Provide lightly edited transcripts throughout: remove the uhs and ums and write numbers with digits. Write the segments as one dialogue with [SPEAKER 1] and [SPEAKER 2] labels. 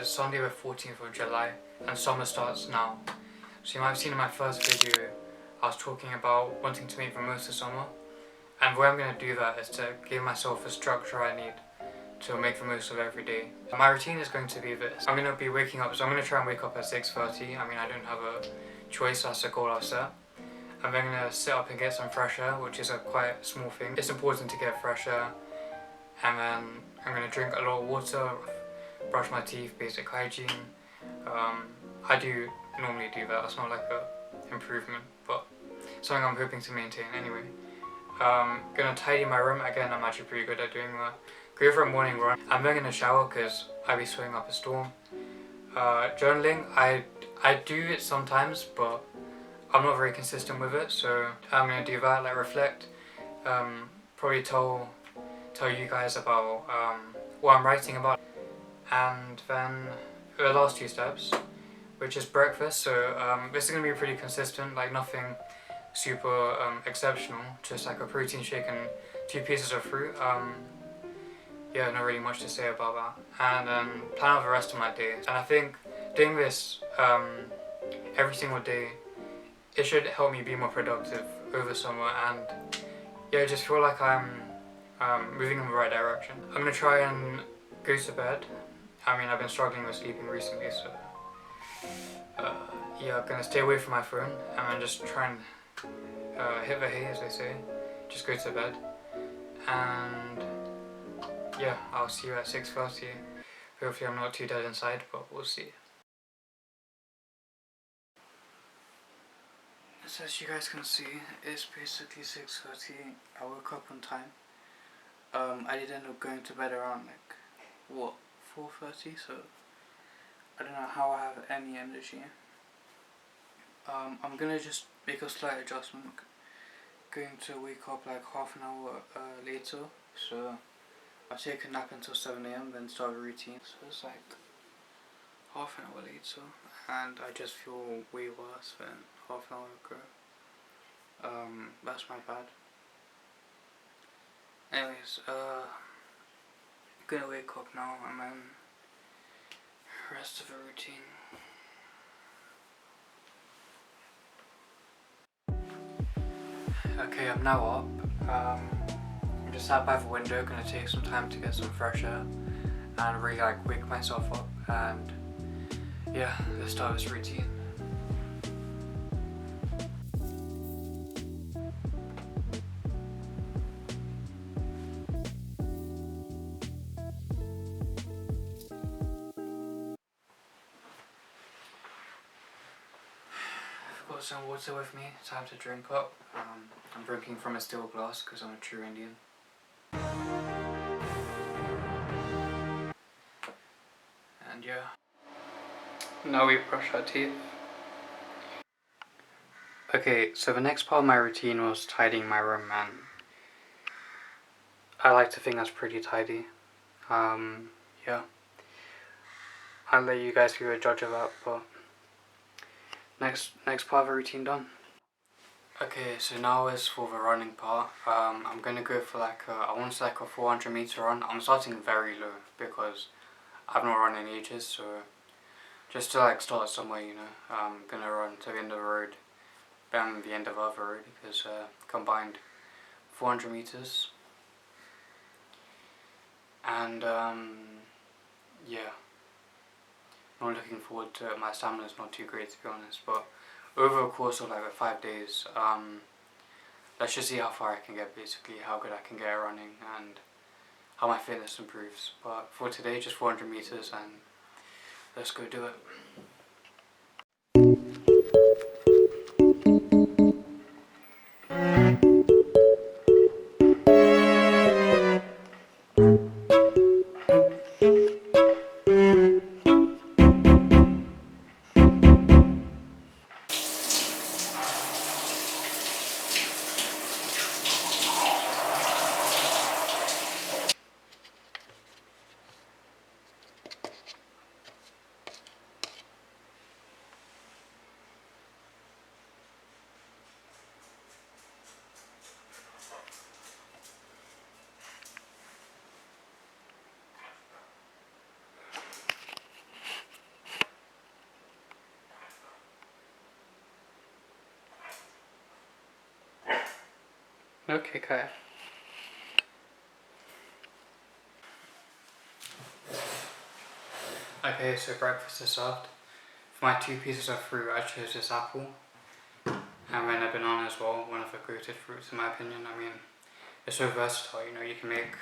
[SPEAKER 1] it's Sunday the 14th of July and summer starts now. So you might have seen in my first video I was talking about wanting to make the most of summer, and the way I'm going to do that is to give myself the structure I need to make the most of every day. My routine is going to be this. I'm going to be waking up, so I'm going to try and wake up at 6:30. I mean, I don't have a choice, that's the goal I've set. I'm then going to sit up and get some fresh air, which is a quite small thing. It's important to get fresh air, and then I'm going to drink a lot of water, brush my teeth, basic hygiene. I do normally do that, it's not like a improvement, but something I'm hoping to maintain anyway. Gonna tidy my room, again I'm actually pretty good at doing that. Go for a morning run. I'm then gonna shower because I be sweating up a storm. Journaling, I do it sometimes, but I'm not very consistent with it, so I'm gonna do that, like reflect, probably tell you guys about what I'm writing about, and then the last two steps, which is breakfast. So this is gonna be pretty consistent, like nothing super exceptional, just like a protein shake and 2 pieces of fruit. Yeah, not really much to say about that. And then plan out the rest of my day. And I think doing this every single day, it should help me be more productive over summer, and yeah, I just feel like I'm moving in the right direction. I'm gonna try and go to bed. I mean, I've been struggling with sleeping recently, so yeah, I'm gonna stay away from my phone and then just try and hit the hay, as they say. Just go to bed, and yeah, I'll see you at 6:30. Hopefully I'm not too dead inside, but we'll see. So as you guys can see, it's basically 6:30. I woke up on time. I did end up going to bed around like, what, 4:30, so I don't know how I have any energy. I'm gonna just make a slight adjustment. Going to wake up like half an hour later, so I'll take a nap until 7 AM, then start a routine. So it's like half an hour later, and I just feel way worse than half an hour ago. That's my bad. Anyways, gonna wake up now and then rest of the routine. Okay, I'm now up. I'm just sat by the window, gonna take some time to get some fresh air and really like wake myself up, and yeah, let's start this routine. I've got some water with me, time to drink up. I'm drinking from a steel glass because I'm a true Indian. And yeah, now we brush our teeth. Okay, so the next part of my routine was tidying my room, and I like to think that's pretty tidy. Yeah, I'll let you guys be the judge of that, but next part of the routine done. Okay, so now is for the running part. I'm gonna go for like I want to like a 400-meter run. I'm starting very low because I've not run in ages, so just to like start somewhere, you know. I'm gonna run to the end of the road, then the end of the other road, because combined 400 meters. And yeah, not looking forward to it. My stamina's not too great, to be honest, but over the course of like the 5 days, let's just see how far I can get, basically, how good I can get at running and how my fitness improves. But for today, just 400 meters, and let's go do it. Okay, Kai. Okay, so breakfast is served. For my 2 pieces of fruit, I chose this apple and then a banana as well, one of the greatest fruits in my opinion. I mean, it's so versatile, you know, you can make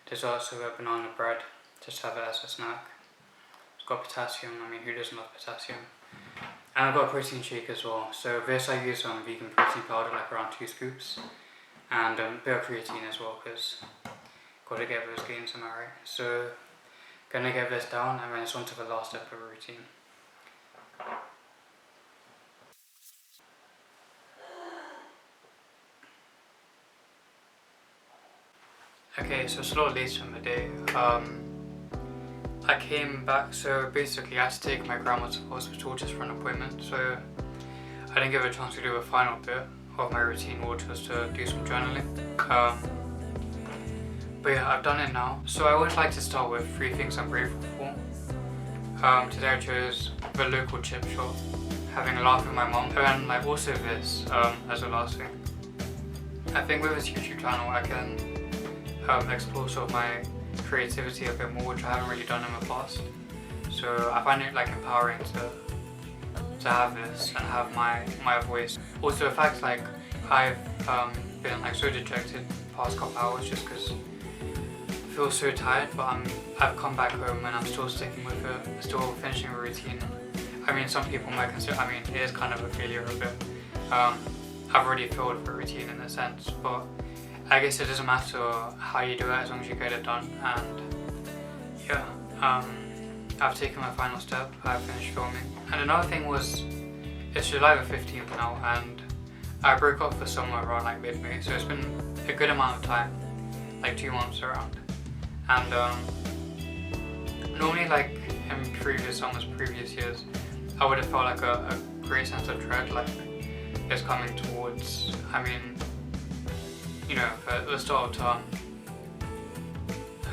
[SPEAKER 1] desserts with a banana bread, just have it as a snack. It's got potassium, I mean, who doesn't love potassium? And I've got a protein shake as well. So this I use vegan protein powder, like around 2 scoops. And a bit of creatine as well, because got to get those gains, am I right? So, gonna get this down and then it's on to the last step of the routine. Okay, so it's a lot later in the day. I came back, so basically I had to take my grandma to the hospital just for an appointment, so I didn't give her a chance to do a final bit of my routine, which was to do some journaling. But yeah, I've done it now. So I always like to start with 3 things I'm grateful for. Today I chose the local chip shop, having a laugh with my mom, and like also this as a last thing. I think with this YouTube channel I can explore sort of my creativity a bit more, which I haven't really done in the past. So I find it like empowering to have this and have my voice. Also the fact like I've been like so dejected the past couple hours just because I feel so tired, but I've come back home and I'm still sticking with it, still finishing a routine. I mean, some people might consider, I mean, it is kind of a failure a bit. I've already failed for a routine in a sense, but I guess it doesn't matter how you do it as long as you get it done. And yeah, I've taken my final step, I've finished filming. And another thing was, it's July the 15th now, and I broke up for summer around like mid-May, so it's been a good amount of time, like 2 months around. And normally like in previous summers, previous years, I would have felt like a great sense of dread, like it's coming towards, I mean, you know, the start of term,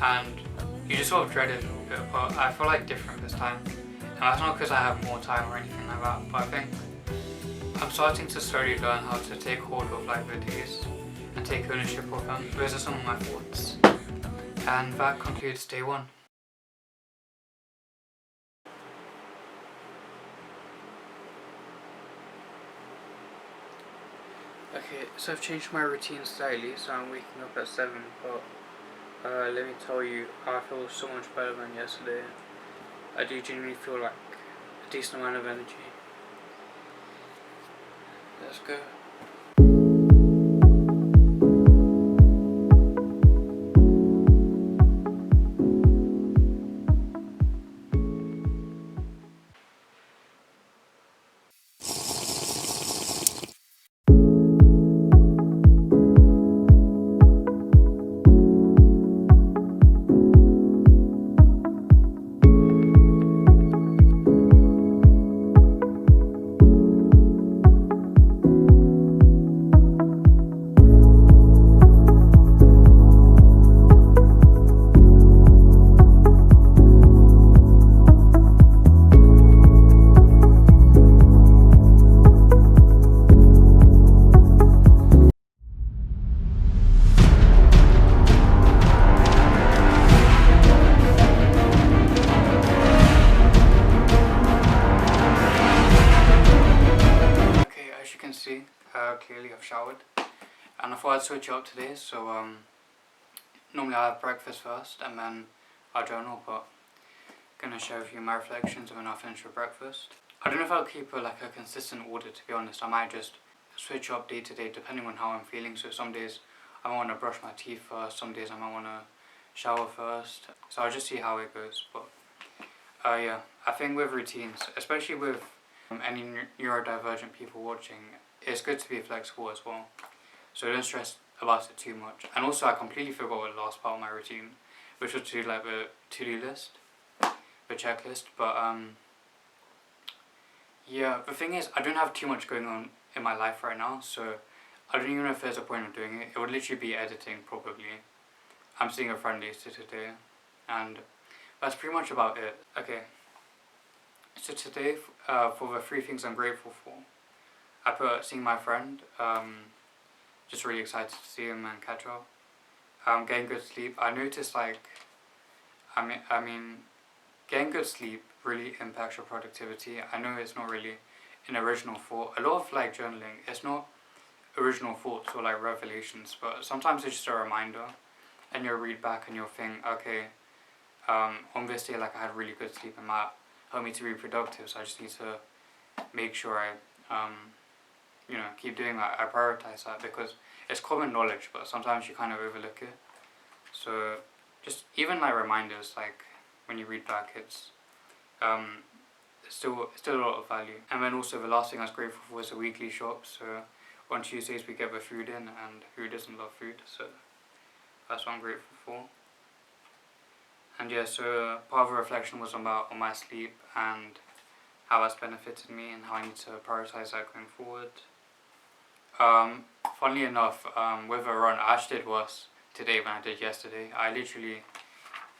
[SPEAKER 1] and you just sort of dread it a little bit, but I feel like different this time. And that's not because I have more time or anything like that, but I think I'm starting to slowly learn how to take hold of like the days and take ownership of them. Those are some of my thoughts. And that concludes day 1. Okay, so I've changed my routine slightly, so I'm waking up at 7, but let me tell you, I feel so much better than yesterday. I do genuinely feel like a decent amount of energy. Let's go. Clearly I've showered, and I thought I'd switch it up today, so normally I have breakfast first and then I'll journal, but I'm gonna share with you my reflections and then I'll finish with breakfast. I don't know if I'll keep like a consistent order, to be honest. I might just switch up day to day depending on how I'm feeling. So some days I might want to brush my teeth first, some days I might want to shower first, so I'll just see how it goes. But yeah, I think with routines, especially with any neurodivergent people watching, it's good to be flexible as well, so don't stress about it too much. And also I completely forgot the last part of my routine, which was to do like the to-do list, the checklist. But yeah, the thing is I don't have too much going on in my life right now, so I don't even know if there's a point of doing it. It would literally be editing probably. I'm seeing a friend later today, and that's pretty much about it. Okay, so today for the 3 things I'm grateful for, I put seeing my friend, just really excited to see him and catch up. Getting good sleep. I noticed like, I mean, getting good sleep really impacts your productivity. I know it's not really an original thought. A lot of like journaling, it's not original thoughts or like revelations, but sometimes it's just a reminder, and you'll read back and you'll think, okay, on this day, like I had really good sleep and that helped me to be productive. So I just need to make sure I, keep doing that. I prioritize that because it's common knowledge, but sometimes you kind of overlook it. So just even like reminders, like when you read back, it's still a lot of value. And then also the last thing I was grateful for was the weekly shop. So on Tuesdays we get the food in, and who doesn't love food? So that's what I'm grateful for. And yeah, so part of the reflection was about on my sleep and how that's benefited me and how I need to prioritize that going forward. Funnily enough, with a run, I actually did worse today than I did yesterday.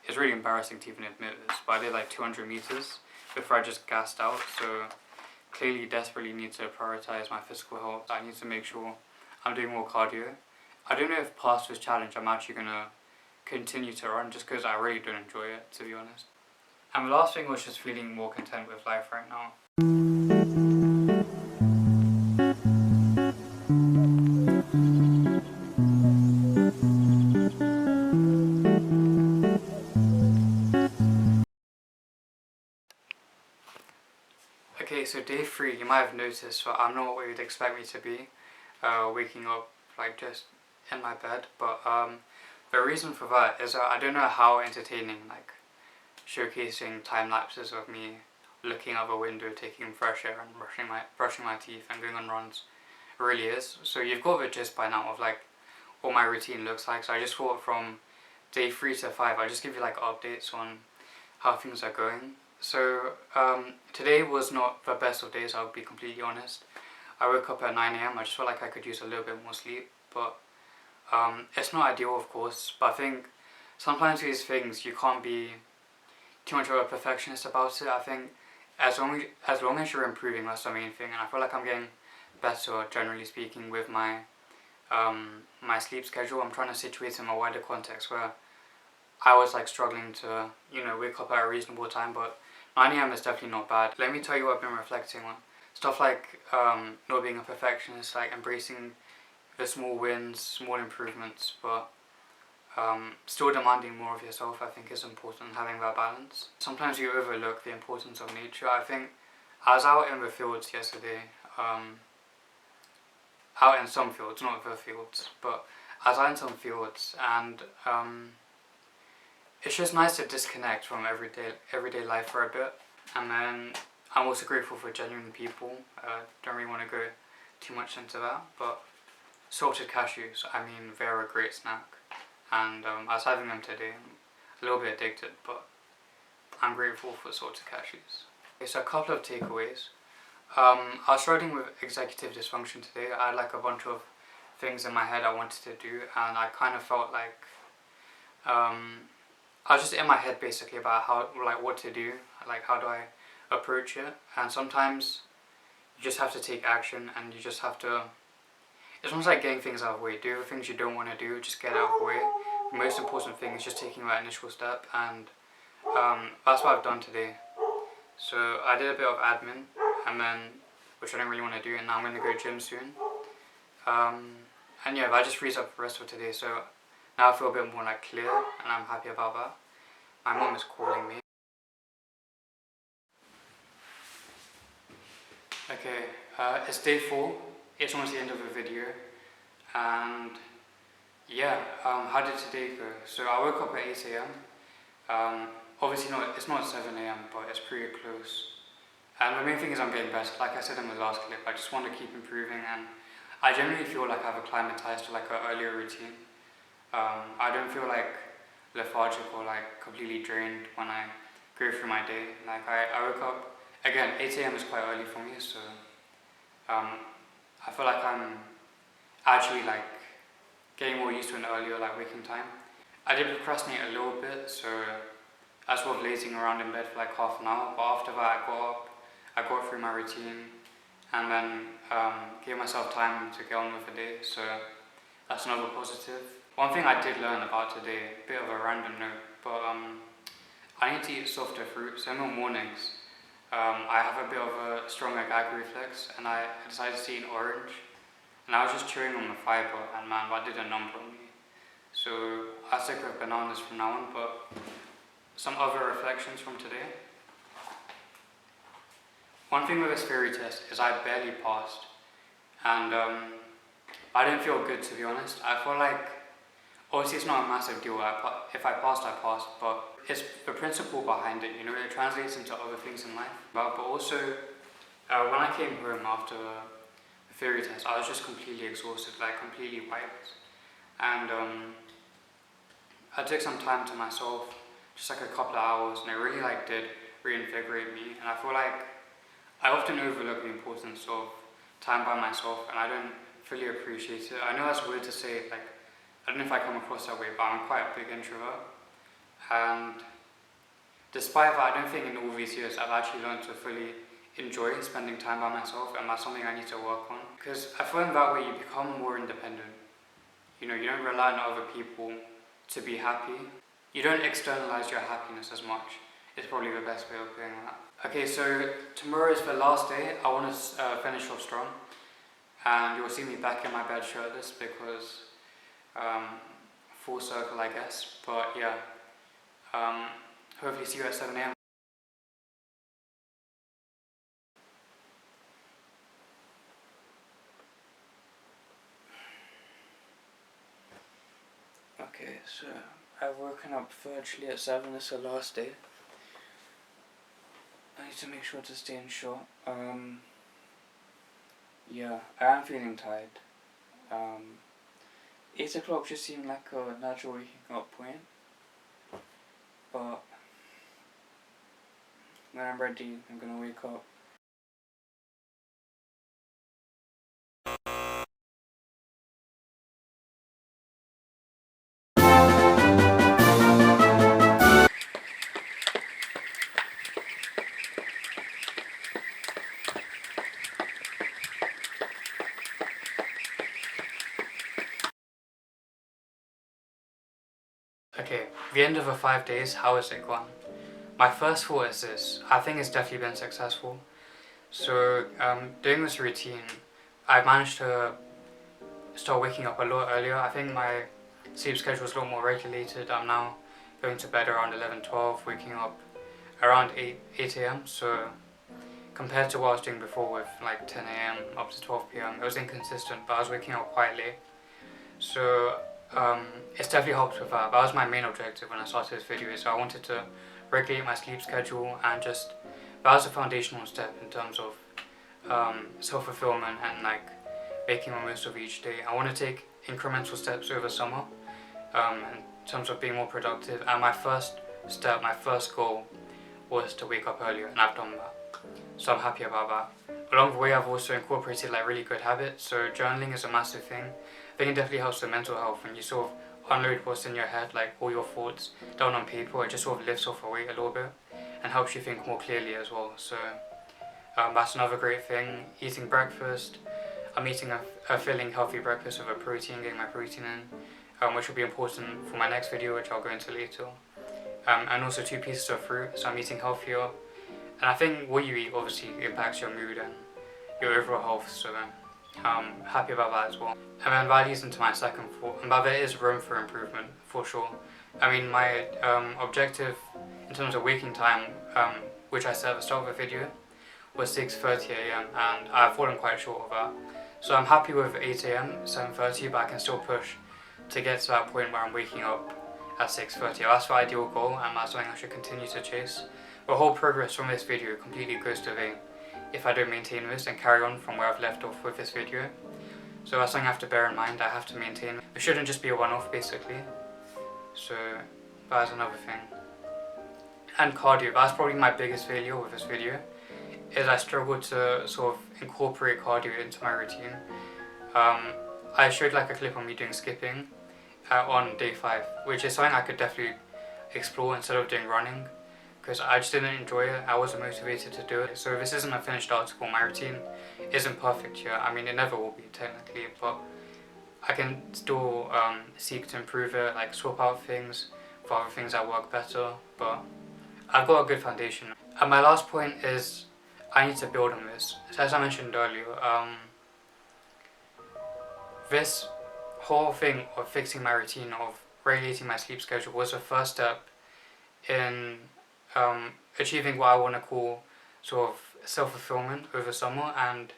[SPEAKER 1] It's really embarrassing to even admit this, but I did like 200 meters before I just gassed out. So clearly desperately need to prioritize my physical health. I need to make sure I'm doing more cardio. I don't know if past this challenge I'm actually going to continue to run, just because I really don't enjoy it, to be honest. And the last thing was just feeling more content with life right now. Okay, so day 3, you might have noticed, so I'm not what you'd expect me to be, waking up like just in my bed, but the reason for that is I don't know how entertaining like showcasing time lapses of me looking out the window, taking fresh air and brushing my teeth and going on runs really is. So you've got the gist by now of like what my routine looks like. So I just thought from day 3 to 5 I'll just give you like updates on how things are going. So today was not the best of days, I'll be completely honest. I woke up at 9 a.m. I just felt like I could use a little bit more sleep, but it's not ideal of course, but I think sometimes these things you can't be too much of a perfectionist about it. I think as long as you're improving, that's the main thing, and I feel like I'm getting better generally speaking with my my sleep schedule. I'm trying to situate it in a wider context where I was like struggling to wake up at a reasonable time, but 9 a.m. is definitely not bad. Let me tell you what I've been reflecting on. Stuff like not being a perfectionist, like embracing the small wins, small improvements, but still demanding more of yourself, I think is important, having that balance. Sometimes you overlook the importance of nature. I think I was out in the fields yesterday, out in some fields, not the fields, but I was out in some fields, and it's just nice to disconnect from everyday life for a bit. And then I'm also grateful for genuine people. Don't really want to go too much into that, but salted cashews, I mean, they're a great snack. And I was having them today. I'm a little bit addicted, but I'm grateful for salted cashews. Okay, so a couple of takeaways. I was struggling with executive dysfunction today. I had like a bunch of things in my head I wanted to do, and I kind of felt like I was just in my head basically about what to do, like how do I approach it. And sometimes you just have to take action, and you just have to, it's almost like getting things out of the way. Do the things you don't want to do, just get out of the way. The most important thing is just taking that initial step, and that's what I've done today. So I did a bit of admin, and then, which I don't really want to do, and now I'm going to go gym soon. And yeah, that just frees up the rest of today, so now I feel a bit more like clear, and I'm happy about that. My mom is calling me. Okay, it's day 4. It's almost the end of the video, and yeah, how did today go? So I woke up at 8 a.m. Obviously it's not 7 a.m, but it's pretty close. And the main thing is I'm getting better. Like I said in the last clip, I just want to keep improving, and I generally feel like I've acclimatized to like an earlier routine. I don't feel like lethargic or like completely drained when I go through my day. Like I woke up, again, 8 a.m. is quite early for me, so I feel like I'm actually like getting more used to an earlier like waking time. I did procrastinate a little bit, so I was sort of lazing around in bed for like half an hour, but after that I got through my routine, and then gave myself time to get on with the day. So That's another positive. One thing I did learn about today, a bit of a random note, but I need to eat softer fruit. So in the mornings, I have a bit of a stronger gag reflex, and I decided to eat an orange. And I was just chewing on the fibre, and man, that did a number on me. So I stick with bananas from now on, but some other reflections from today. One thing with this theory test is I barely passed, and I didn't feel good, to be honest. I feel like, obviously it's not a massive deal, if I passed, I passed, but it's the principle behind it, you know, it translates into other things in life. But also, when I came home after the theory test, I was just completely exhausted, like completely wiped. And I took some time to myself, just like a couple of hours, and it really like did reinvigorate me. And I feel like I often overlook the importance of time by myself, and I don't fully appreciate it. I know that's weird to say, like, I don't know if I come across that way, but I'm quite a big introvert. And despite that, I don't think in all these years I've actually learned to fully enjoy spending time by myself, and that's something I need to work on. Because I feel in that way you become more independent. You know, you don't rely on other people to be happy. You don't externalize your happiness as much. It's probably the best way of putting that. Okay, so tomorrow is the last day. I want to finish off strong, and you'll see me back in my bed shirtless because full circle, I guess. But yeah, hopefully see you at 7 a.m. Okay, so I've woken up virtually at 7. It's the last day. I need to make sure to stay in short. Yeah, I am feeling tired. 8 o'clock just seemed like a natural waking up point. But when I'm ready, I'm gonna wake up. Okay, the end of the 5 days, how has it gone? My first thought is this: I think it's definitely been successful. So, doing this routine, I managed to start waking up a lot earlier. I think my sleep schedule is a lot more regulated. I'm now going to bed around 11:12, waking up around 8 a.m. So, compared to what I was doing before with like 10 a.m. up to 12 p.m., it was inconsistent, but I was waking up quite late. So, it's definitely helped with that. That was my main objective when I started this video, so I wanted to regulate my sleep schedule, and just that was a foundational step in terms of self-fulfillment and like making the most of each day. I want to take incremental steps over summer in terms of being more productive, and my first step, my first goal was to wake up earlier, and I've done that, so I'm happy about that. Along the way, I've also incorporated like really good habits. So journaling is a massive thing. I think it definitely helps with mental health when you sort of unload what's in your head, like all your thoughts down on paper. It just sort of lifts off the weight a little bit and helps you think more clearly as well. So that's another great thing. Eating breakfast. I'm eating a filling healthy breakfast with a protein, getting my protein in, which will be important for my next video, which I'll go into later. And also 2 pieces of fruit, so I'm eating healthier. And I think what you eat obviously impacts your mood and your overall health, so I'm happy about that as well. And then that leads into my second thought, and that there is room for improvement, for sure. I mean, my objective in terms of waking time, which I set at the start of the video, was 6:30 a.m. and I've fallen quite short of that. So I'm happy with 8 a.m, 7:30, but I can still push to get to that point where I'm waking up at 6:30. That's the ideal goal, and that's something I should continue to chase. The whole progress from this video completely goes to vain if I don't maintain this and carry on from where I've left off with this video. So that's something I have to bear in mind. I have to maintain. It shouldn't just be a one-off, basically. So that's another thing. And cardio, that's probably my biggest failure with this video, is I struggled to sort of incorporate cardio into my routine. I showed like a clip of me doing skipping on day 5, which is something I could definitely explore instead of doing running, because I just didn't enjoy it. I wasn't motivated to do it. So this isn't a finished article. My routine isn't perfect yet. I mean, it never will be technically, but I can still seek to improve it, like swap out things for other things that work better, but I've got a good foundation. And my last point is I need to build on this. So as I mentioned earlier, this whole thing of fixing my routine, of regulating my sleep schedule, was the first step in achieving what I want to call sort of self-fulfillment over summer. And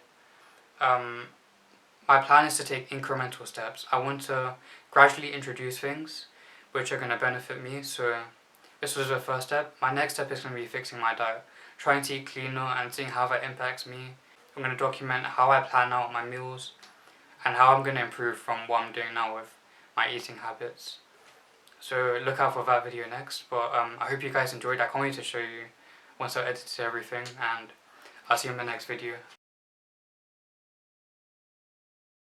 [SPEAKER 1] my plan is to take incremental steps. I want to gradually introduce things which are going to benefit me. So this was the first step. My next step is going to be fixing my diet, trying to eat cleaner and seeing how that impacts me. I'm going to document how I plan out my meals and how I'm going to improve from what I'm doing now with my eating habits. So look out for that video next. But I hope you guys enjoyed. I can't wait to show you once I've edited everything, and I'll see you in the next video.